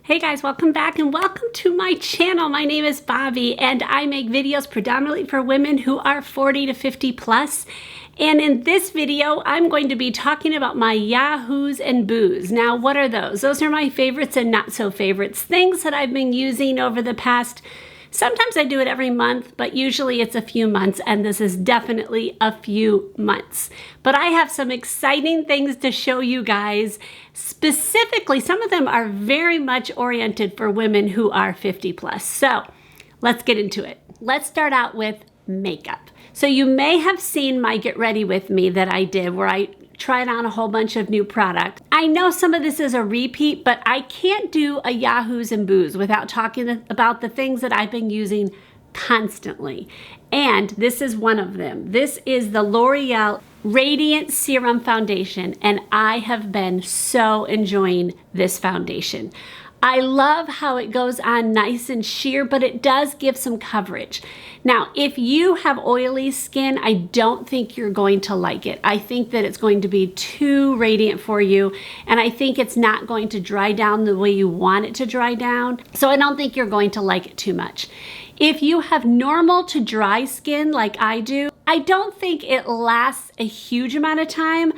Hey guys, welcome back and welcome to my channel. My name is Bobby and I make videos predominantly for women who are 40 to 50 plus. And in this video, I'm going to be talking about my Yahoos and Boos. Now, what are those? Those are my favorites and not so favorites. Things that I've been using over the past, sometimes I do it every month, but usually it's a few months, and this is definitely a few months. But I have some exciting things to show you guys. Specifically, some of them are very much oriented for women who are 50 plus. So let's get into it. Let's start out with makeup. So you may have seen my Get Ready With Me that I did where I tried on a whole bunch of new product. I know some of this is a repeat, but I can't do a Yahoos and Boos without talking about the things that I've been using constantly. And this is one of them. This is the L'Oreal Radiant Serum Foundation, and I have been so enjoying this foundation. I love how it goes on nice and sheer, but it does give some coverage. Now, if you have oily skin, I don't think you're going to like it. I think that it's going to be too radiant for you, and I think it's not going to dry down the way you want it to dry down. So I don't think you're going to like it too much. If you have normal to dry skin like I do, I don't think it lasts a huge amount of time.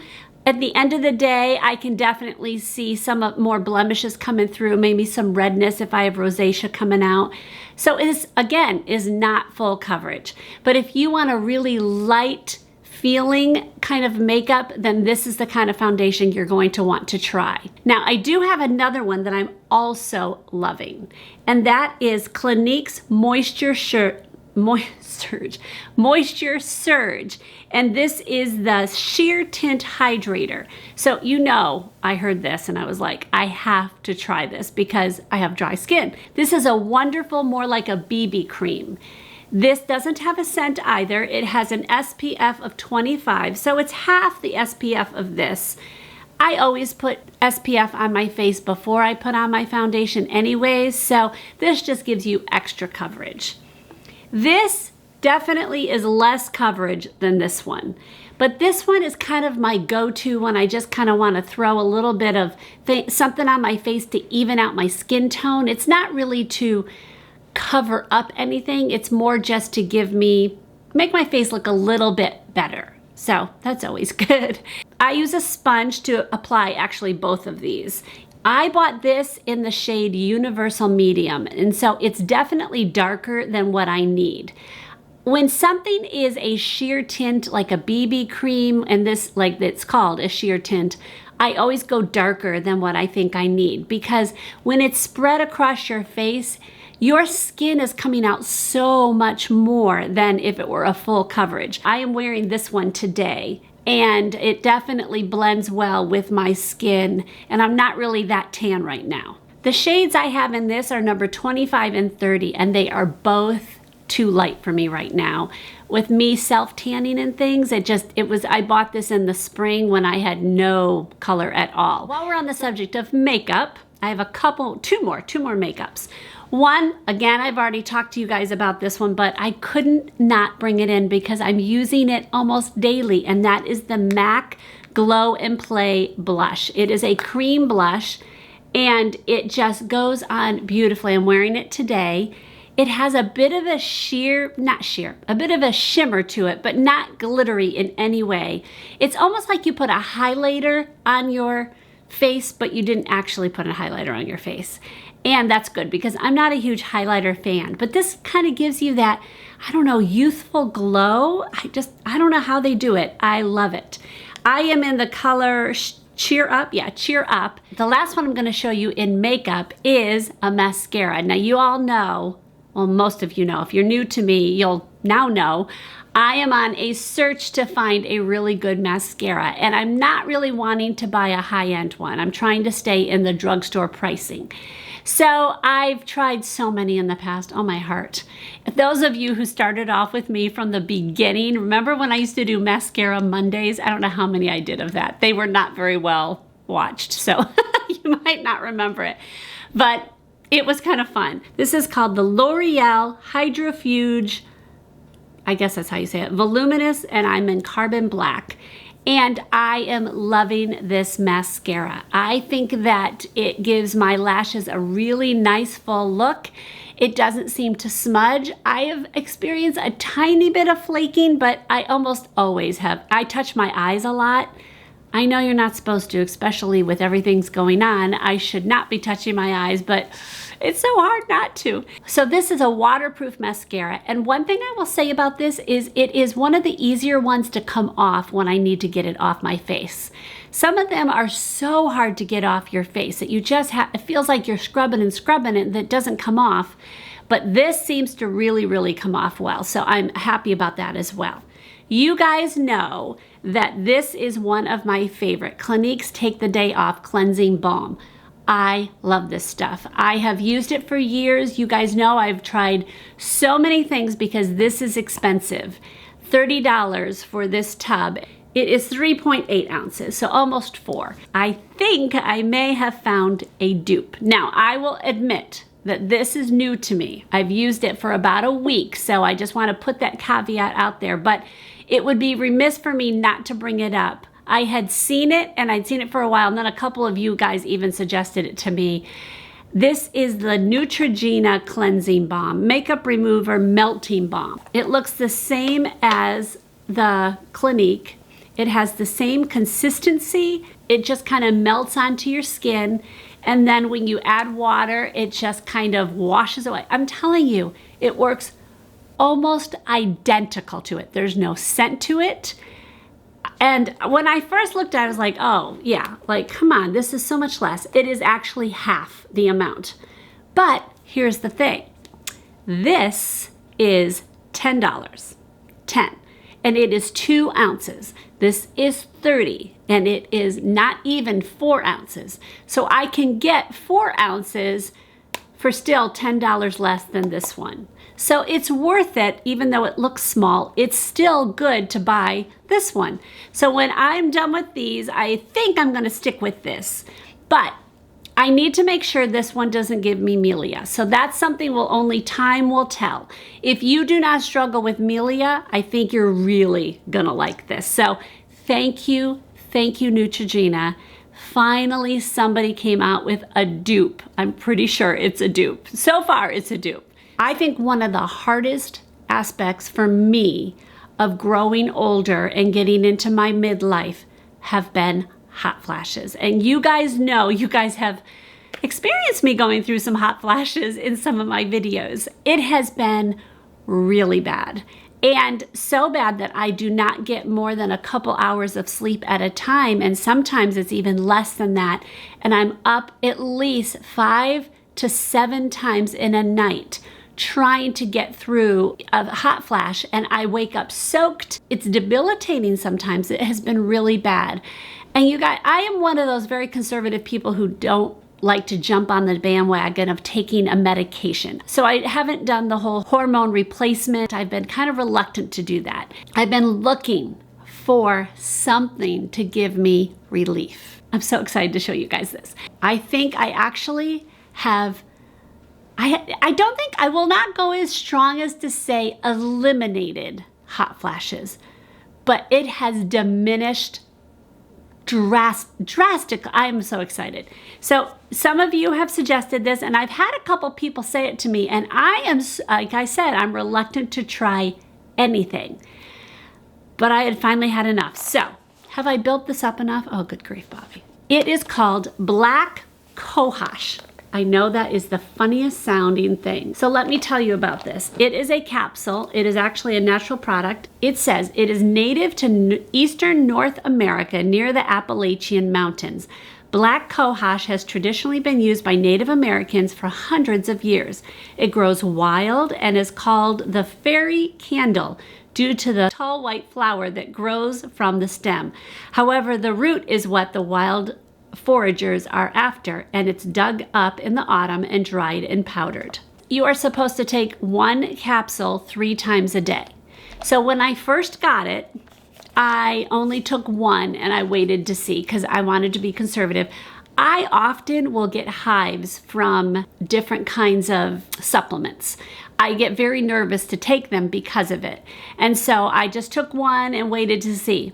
At the end of the day, I can definitely see some more blemishes coming through, maybe some redness if I have rosacea coming out. So it is, again, is not full coverage. But if you want a really light feeling kind of makeup, then this is the kind of foundation you're going to want to try. Now, I do have another one that I'm also loving, and that is Clinique's Moisture Surge, and this is the Sheer Tint Hydrator. So you know, I heard this and I was like, I have to try this because I have dry skin. This is a wonderful, more like a BB cream. This doesn't have a scent either. It has an SPF of 25, so it's half the SPF of this. I always put SPF on my face before I put on my foundation anyways, so this just gives you extra coverage. This definitely is less coverage than this one, but this one is kind of my go-to when I just kind of want to throw a little bit of something on my face to even out my skin tone. It's not really to cover up anything. It's more just to make my face look a little bit better. So that's always good. I use a sponge to apply actually both of these. I bought this in the shade Universal Medium, and so it's definitely darker than what I need. When something is a sheer tint, like a BB cream, and this, like it's called a sheer tint, I always go darker than what I think I need, because when it's spread across your face, your skin is coming out so much more than if it were a full coverage. I am wearing this one today, and it definitely blends well with my skin, and I'm not really that tan right now. The shades I have in this are number 25 and 30, and they are both too light for me right now. With me self-tanning and things, I bought this in the spring when I had no color at all. While we're on the subject of makeup, I have two more makeups. One, again, I've already talked to you guys about this one, but I couldn't not bring it in because I'm using it almost daily, and that is the MAC Glow and Play blush. It is a cream blush, and it just goes on beautifully. I'm wearing it today. It has a bit of a a bit of a shimmer to it, but not glittery in any way. It's almost like you put a highlighter on your face, but you didn't actually put a highlighter on your face. And that's good because I'm not a huge highlighter fan, but this kind of gives you that, I don't know, youthful glow. I don't know how they do it. I love it. I am in the color Cheer Up. Yeah, Cheer Up. The last one I'm going to show you in makeup is a mascara. Now you all know, well, most of you know, if you're new to me, you'll now know, I am on a search to find a really good mascara, and I'm not really wanting to buy a high-end one. I'm trying to stay in the drugstore pricing. So I've tried so many in the past, oh my heart. Those of you who started off with me from the beginning, remember when I used to do Mascara Mondays? I don't know how many I did of that. They were not very well watched, so you might not remember it. But it was kind of fun. This is called the L'Oreal Hydrofuge, I guess that's how you say it, Voluminous, and I'm in Carbon Black. And I am loving this mascara. I think that it gives my lashes a really nice full look. It doesn't seem to smudge. I have experienced a tiny bit of flaking, but I almost always have. I touch my eyes a lot. I know you're not supposed to, especially with everything's going on. I should not be touching my eyes, but it's so hard not to. So this is a waterproof mascara. And one thing I will say about this is it is one of the easier ones to come off when I need to get it off my face. Some of them are so hard to get off your face that you just have, it feels like you're scrubbing and scrubbing it and it doesn't come off. But this seems to really, really come off well. So I'm happy about that as well. You guys know that this is one of my favorite, Clinique's Take the Day Off Cleansing Balm. I love this stuff. I have used it for years. You guys know I've tried so many things because this is expensive. $30 for this tub. It is 3.8 ounces, so almost 4. I think I may have found a dupe. Now, I will admit that this is new to me. I've used it for about a week, so I just want to put that caveat out there, but it would be remiss for me not to bring it up. I had seen it, and I'd seen it for a while, and then a couple of you guys even suggested it to me. This is the Neutrogena Cleansing Balm, Makeup Remover Melting Balm. It looks the same as the Clinique. It has the same consistency. It just kind of melts onto your skin, and then when you add water, it just kind of washes away. I'm telling you, it works almost identical to it. There's no scent to it. And when I first looked at it, I was like, oh yeah, like come on, this is so much less. It is actually half the amount. But here's the thing. This is $10, 10, and it is 2 ounces. This is 30, and it is not even 4 ounces. So I can get 4 ounces for still $10 less than this one. So it's worth it, even though it looks small. It's still good to buy this one. So when I'm done with these, I think I'm gonna stick with this. But I need to make sure this one doesn't give me melia. So that's something only time will tell. If you do not struggle with melia, I think you're really gonna like this. So thank you, Neutrogena. Finally, somebody came out with a dupe. I'm pretty sure it's a dupe. So far, it's a dupe. I think one of the hardest aspects for me of growing older and getting into my midlife have been hot flashes. And you guys know, you guys have experienced me going through some hot flashes in some of my videos. It has been really bad. And so bad that I do not get more than a couple hours of sleep at a time. And sometimes it's even less than that. And I'm up at least 5 to 7 times in a night trying to get through a hot flash, and I wake up soaked. It's debilitating sometimes. It has been really bad. And you guys, I am one of those very conservative people who don't like to jump on the bandwagon of taking a medication. So I haven't done the whole hormone replacement. I've been kind of reluctant to do that. I've been looking for something to give me relief. I'm so excited to show you guys this. I think I actually have I don't think, I will not go as strong as to say eliminated hot flashes, but it has diminished drastically. I am so excited. So some of you have suggested this, and I've had a couple people say it to me, and I am, like I said, I'm reluctant to try anything, but I had finally had enough. So have I built this up enough? Oh, good grief, Bobby. It is called Black Cohosh. I know that is the funniest sounding thing. So let me tell you about this. It is a capsule. It is actually a natural product. It says it is native to eastern North America near the Appalachian Mountains. Black cohosh has traditionally been used by Native Americans for hundreds of years. It grows wild and is called the fairy candle due to the tall white flower that grows from the stem. However, the root is what the wild foragers are after, and it's dug up in the autumn and dried and powdered. You are supposed to take 1 capsule 3 times a day. So when I first got it, I only took 1 and I waited to see because I wanted to be conservative. I often will get hives from different kinds of supplements. I get very nervous to take them because of it. And so I just took 1 and waited to see.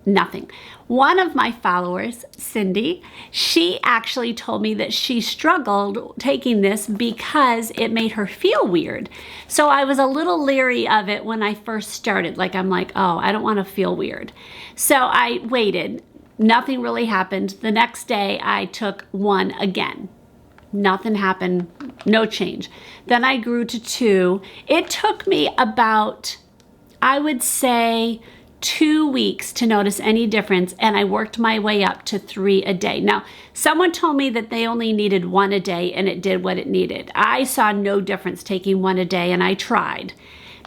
Nothing. One of my followers, Cindy, she actually told me that she struggled taking this because it made her feel weird. So I was a little leery of it when I first started. Like, I'm like, oh, I don't want to feel weird. So I waited. Nothing really happened. The next day I took one again. Nothing happened, no change. Then I grew to 2. It took me about, I would say, 2 weeks to notice any difference, and I worked my way up to 3 a day. Now, someone told me that they only needed 1 a day and it did what it needed. I saw no difference taking 1 a day, and I tried,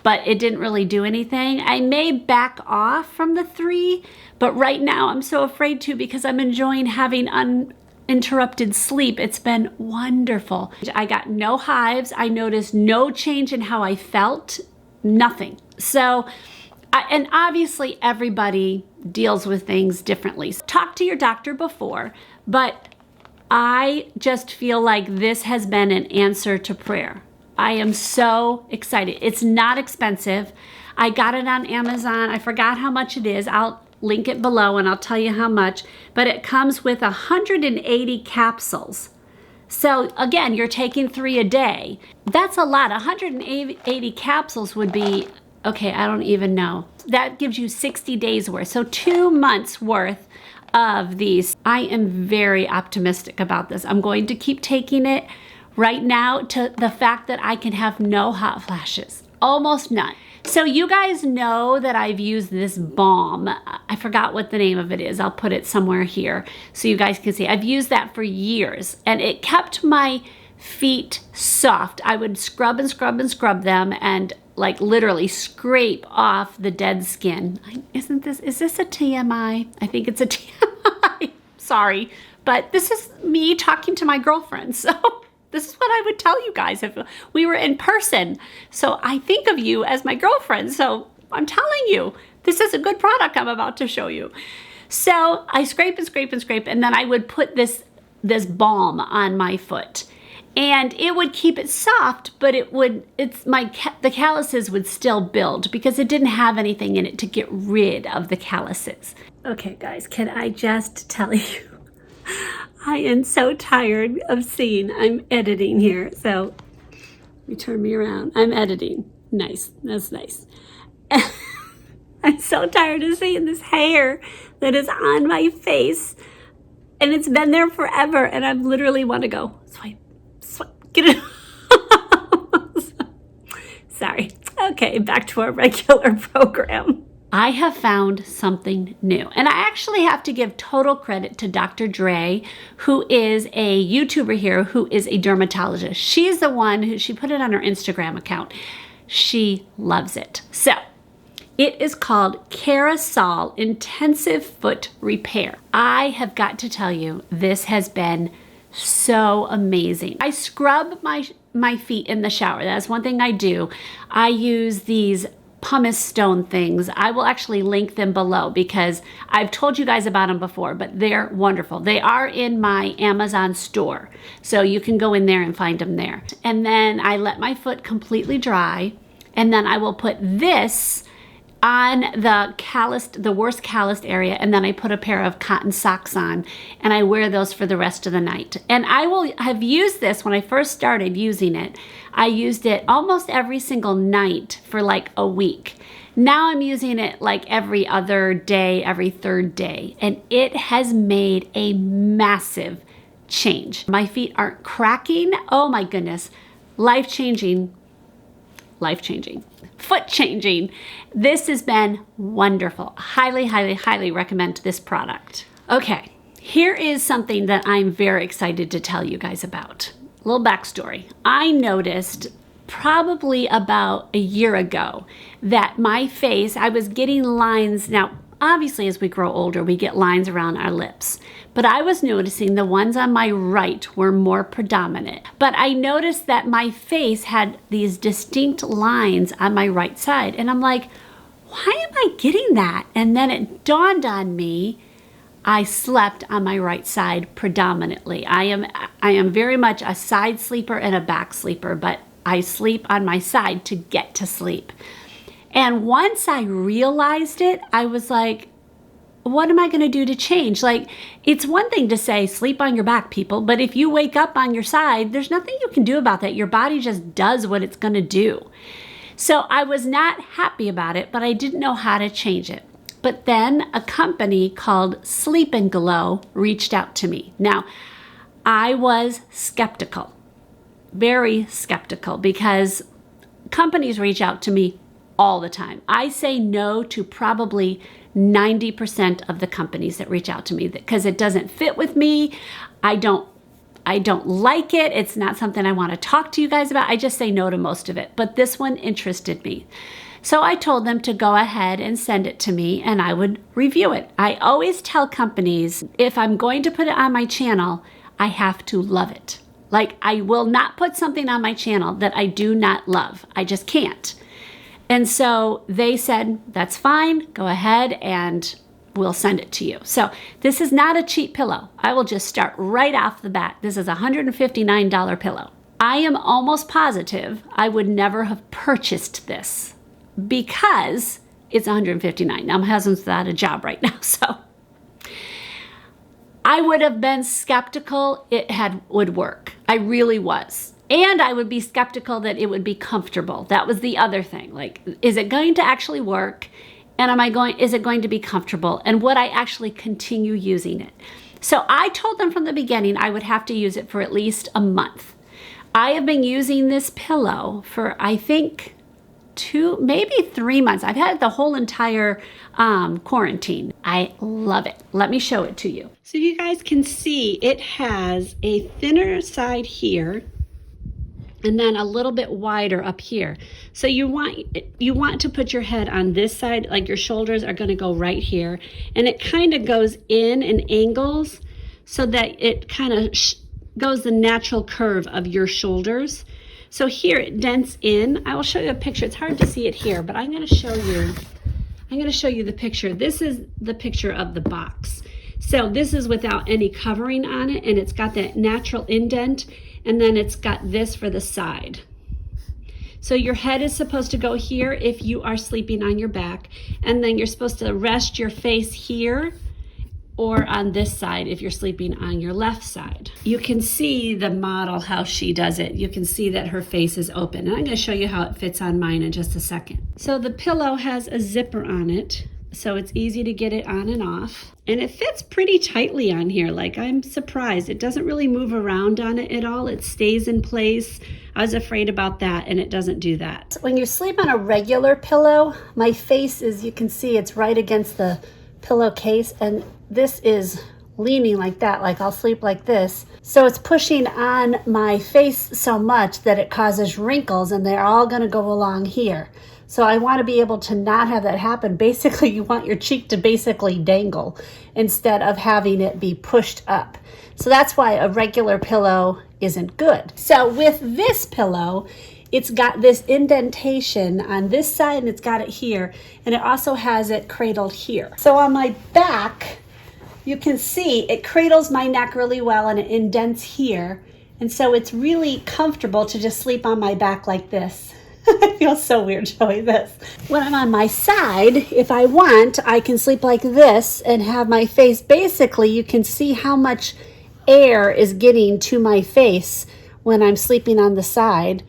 but it didn't really do anything. I may back off from the 3, but right now I'm so afraid to because I'm enjoying having uninterrupted sleep. It's been wonderful. I got no hives. I noticed no change in how I felt, nothing. So, and obviously everybody deals with things differently. Talk to your doctor before, but I just feel like this has been an answer to prayer. I am so excited. It's not expensive. I got it on Amazon. I forgot how much it is. I'll link it below and I'll tell you how much, but it comes with 180 capsules. So again, you're taking 3 a day. That's a lot. 180 capsules would be, okay, I don't even know. That gives you 60 days worth. So 2 months worth of these. I am very optimistic about this. I'm going to keep taking it right now to the fact that I can have no hot flashes, almost none. So you guys know that I've used this balm. I forgot what the name of it is. I'll put it somewhere here so you guys can see. I've used that for years and it kept my feet soft. I would scrub and scrub and scrub them and like literally scrape off the dead skin. Is this a TMI? I think it's a TMI. Sorry, but this is me talking to my girlfriend. So this is what I would tell you guys if we were in person. So I think of you as my girlfriend. So I'm telling you, this is a good product I'm about to show you. So I scrape and scrape and scrape, and then I would put this balm on my foot. And it would keep it soft, but the calluses would still build because it didn't have anything in it to get rid of the calluses. Okay, guys, can I just tell you, I am so tired of seeing, I'm editing here, so you turn me around. I'm editing. Nice, that's nice. I'm so tired of seeing this hair that is on my face, and it's been there forever, and I literally want to go swipe. Get it. Sorry. Okay, back to our regular program. I have found something new, and I actually have to give total credit to Dr. Dre, who is a YouTuber here who is a dermatologist. She's the one who, she put it on her Instagram account. She loves it. So it is called Carousel Intensive Foot Repair. I have got to tell you, this has been so amazing. I scrub my feet in the shower. That's one thing I do. I use these pumice stone things. I will actually link them below because I've told you guys about them before, but they're wonderful. They are in my Amazon store, so you can go in there and find them there. And then I let my foot completely dry, and then I will put this on the worst calloused area, and then I put a pair of cotton socks on, and I wear those for the rest of the night. And I will have used this when I first started using it. I used it almost every single night for like a week. Now I'm using it like every other day, every third day, and it has made a massive change. My feet aren't cracking. Oh my goodness. Life-changing. Foot changing. This has been wonderful. Highly, highly, highly recommend this product. Okay, here is something that I'm very excited to tell you guys about. A little backstory. I noticed probably about a year ago that my face, I was getting lines. Now, obviously, as we grow older, we get lines around our lips. But I was noticing the ones on my right were more predominant. But I noticed that my face had these distinct lines on my right side. And I'm like, why am I getting that? And then it dawned on me, I slept on my right side predominantly. I am very much a side sleeper and a back sleeper, but I sleep on my side to get to sleep. And once I realized it, I was like, what am I going to do to change? Like, it's one thing to say, sleep on your back, people, but if you wake up on your side, there's nothing you can do about that. Your body just does what it's going to do. So I was not happy about it, but I didn't know how to change it. But then a company called Sleep and Glow reached out to me. Now, I was skeptical, very skeptical, because companies reach out to me all the time. I say no to probably 90% of the companies that reach out to me because it doesn't fit with me. I don't like it. It's not something I want to talk to you guys about. I just say no to most of it. But this one interested me. So I told them to go ahead and send it to me and I would review it. I always tell companies, if I'm going to put it on my channel, I have to love it. Like, I will not put something on my channel that I do not love. I just can't. And so they said, that's fine, go ahead and we'll send it to you. So this is not a cheap pillow. I will just start right off the bat. This is a $159 pillow. I am almost positive I would never have purchased this because it's $159. Now my husband's without a job right now, so I would have been skeptical it would work. I really was. And I would be skeptical that it would be comfortable. That was the other thing. Like, is it going to actually work? And is it going to be comfortable? And would I actually continue using it? So I told them from the beginning I would have to use it for at least a month. I have been using this pillow for, I think, 2, maybe 3 months. I've had it the whole entire quarantine. I love it. Let me show it to you. So you guys can see it has a thinner side here and then a little bit wider up here. So you want to put your head on this side, like your shoulders are going to go right here, and it kind of goes in and angles so that it kind of goes the natural curve of your shoulders. So here it dents in. I will show you a picture. It's hard to see it here, but I'm going to show you the picture. This is the picture of the box. So this is without any covering on it, and it's got that natural indent, and then it's got this for the side. So your head is supposed to go here if you are sleeping on your back, and then you're supposed to rest your face here or on this side if you're sleeping on your left side. You can see the model, how she does it. You can see that her face is open. And I'm gonna show you how it fits on mine in just a second. So the pillow has a zipper on it, so it's easy to get it on and off. And it fits pretty tightly on here. Like, I'm surprised. It doesn't really move around on it at all. It stays in place. I was afraid about that, and it doesn't do that. When you sleep on a regular pillow, my face is, you can see it's right against the pillowcase, and this is leaning like that, like I'll sleep like this. So it's pushing on my face so much that it causes wrinkles, and they're all gonna go along here. So I want to be able to not have that happen. Basically, you want your cheek to basically dangle instead of having it be pushed up. So that's why a regular pillow isn't good. So with this pillow, it's got this indentation on this side, and it's got it here, and it also has it cradled here. So on my back, you can see it cradles my neck really well, and it indents here. And so it's really comfortable to just sleep on my back like this. I feel so weird showing this. When I'm on my side, if I want, I can sleep like this and have my face, basically you can see how much air is getting to my face when I'm sleeping on the side.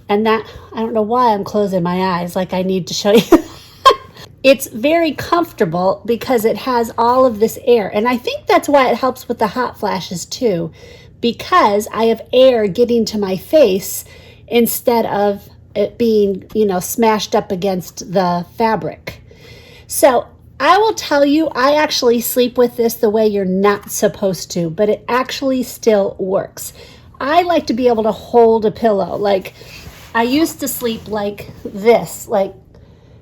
And that, I don't know why I'm closing my eyes, like I need to show you. It's very comfortable because it has all of this air. And I think that's why it helps with the hot flashes too, because I have air getting to my face instead of it being, you know, smashed up against the fabric. So I will tell you, I actually sleep with this the way you're not supposed to, but it actually still works. I like to be able to hold a pillow. Like, I used to sleep like this, like,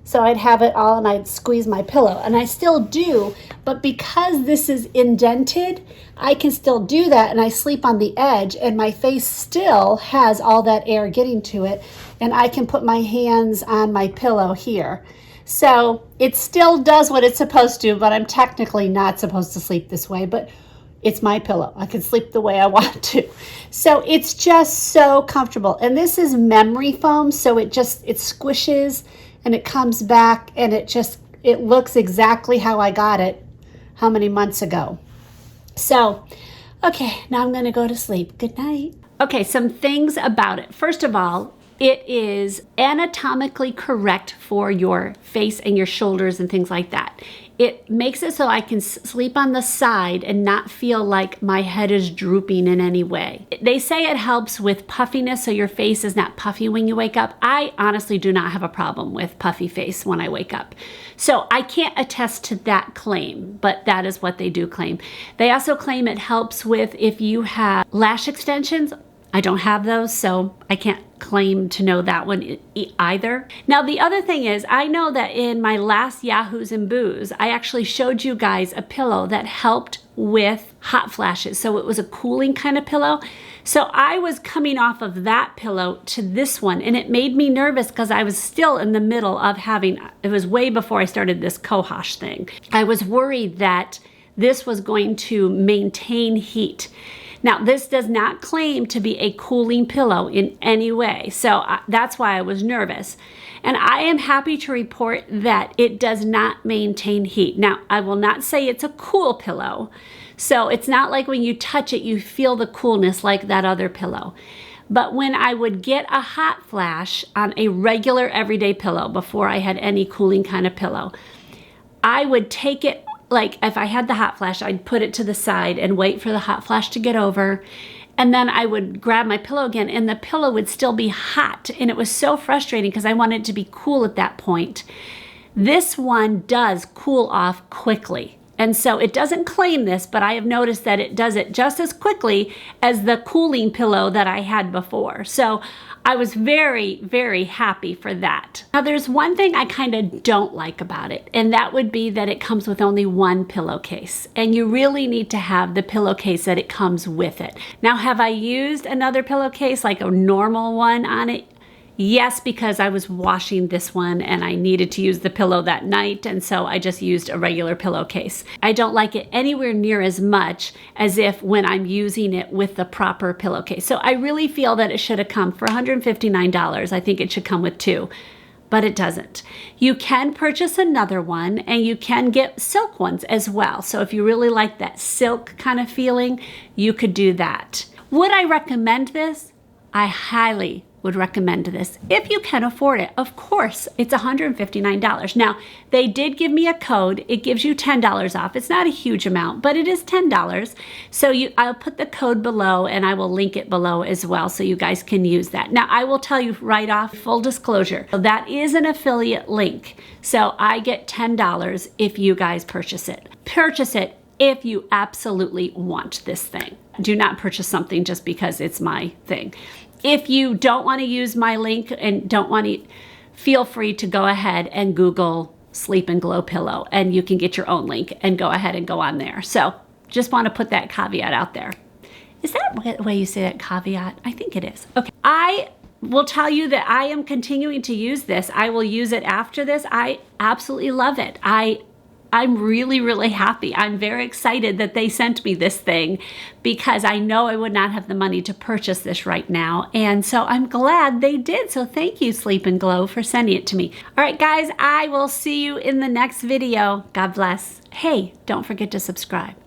so I'd have it all and I'd squeeze my pillow, and I still do, but because this is indented, I can still do that, and I sleep on the edge, and my face still has all that air getting to it, and I can put my hands on my pillow here. So it still does what it's supposed to, but I'm technically not supposed to sleep this way, but it's my pillow. I can sleep the way I want to. So it's just so comfortable. And this is memory foam, so it squishes and it comes back, and it looks exactly how I got it, how many months ago. So, okay, now I'm gonna go to sleep. Good night. Okay, some things about it. First of all, it is anatomically correct for your face and your shoulders and things like that. It makes it so I can sleep on the side and not feel like my head is drooping in any way. They say it helps with puffiness, so your face is not puffy when you wake up. I honestly do not have a problem with puffy face when I wake up. So I can't attest to that claim, but that is what they do claim. They also claim it helps with if you have lash extensions. I don't have those, so I can't claim to know that one either. Now, the other thing is, I know that in my last Yahoos and Boos, I actually showed you guys a pillow that helped with hot flashes. So it was a cooling kind of pillow. So I was coming off of that pillow to this one, and it made me nervous because I was still in the middle of having, it was way before I started this Cohosh thing. I was worried that this was going to maintain heat. Now, this does not claim to be a cooling pillow in any way, so that's why I was nervous. And I am happy to report that it does not maintain heat. Now, I will not say it's a cool pillow, so it's not like when you touch it, you feel the coolness like that other pillow. But when I would get a hot flash on a regular everyday pillow, before I had any cooling kind of pillow, I would take it. Like if I had the hot flash, I'd put it to the side and wait for the hot flash to get over. And then I would grab my pillow again and the pillow would still be hot. And it was so frustrating because I wanted it to be cool at that point. This one does cool off quickly. And so it doesn't claim this, but I have noticed that it does it just as quickly as the cooling pillow that I had before. So I was very, very happy for that. Now there's one thing I kind of don't like about it, and that would be that it comes with only one pillowcase. And you really need to have the pillowcase that it comes with it. Now, have I used another pillowcase, like a normal one on it? Yes, because I was washing this one and I needed to use the pillow that night, and so I just used a regular pillowcase. I don't like it anywhere near as much as if when I'm using it with the proper pillowcase. So I really feel that it should have come for $159. I think it should come with two, but it doesn't. You can purchase another one and you can get silk ones as well. So if you really like that silk kind of feeling, you could do that. Would I recommend this? I highly would recommend this if you can afford it. Of course, it's $159. Now, they did give me a code. It gives you $10 off. It's not a huge amount, but it is $10. So I'll put the code below and I will link it below as well so you guys can use that. Now, I will tell you right off, full disclosure, that is an affiliate link. So I get $10 if you guys purchase it. Purchase it if you absolutely want this thing. Do not purchase something just because it's my thing. If you don't want to use my link and don't want to, feel free to go ahead and Google Sleep and Glow Pillow and you can get your own link and go ahead and go on there. So just want to put that caveat out there. Is that the way you say that, caveat? I think it is. Okay. I will tell you that I am continuing to use this. I will use it after this. I absolutely love it. I'm really, really happy. I'm very excited that they sent me this thing because I know I would not have the money to purchase this right now. And so I'm glad they did. So thank you, Sleep and Glow, for sending it to me. All right, guys, I will see you in the next video. God bless. Hey, don't forget to subscribe.